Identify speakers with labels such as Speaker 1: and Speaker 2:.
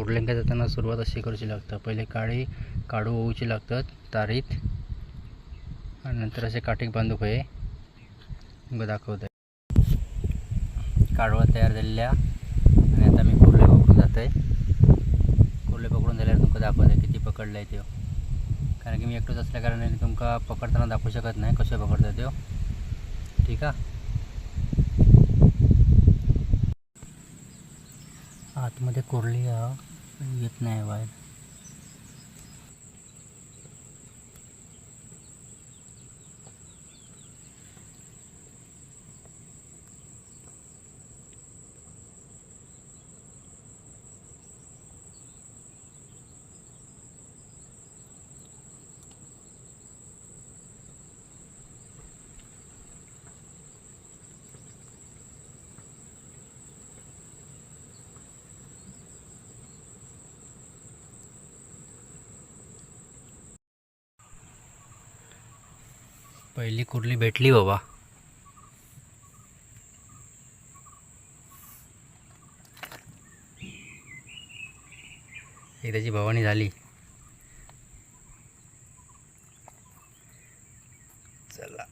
Speaker 1: कुर्ल्यांका जाताना सुरुवात अशी करूची लागतं. पहिले काडू ओवूची लागतात तारीत आणि नंतर असे काठीक बांधूक होय. मग दाखवत आहे काडवा तयार झालेल्या. आणि आता मी कुर्ले पकडून जात आहे. कुर्ले पकडून झाल्यावर तुमका दाखवत आहे किती पकडलं आहे तो. कारण की मी एकटोच असल्या कारणाने तुमका पकडताना दाखवू शकत नाही कसे पकडतो तो. ठीक आहे. आतमध्ये कुर्ली येत नाही बाहेर. पहिली कुर्ली भेटली बाबा. एकदाची भवानी झाली. चला.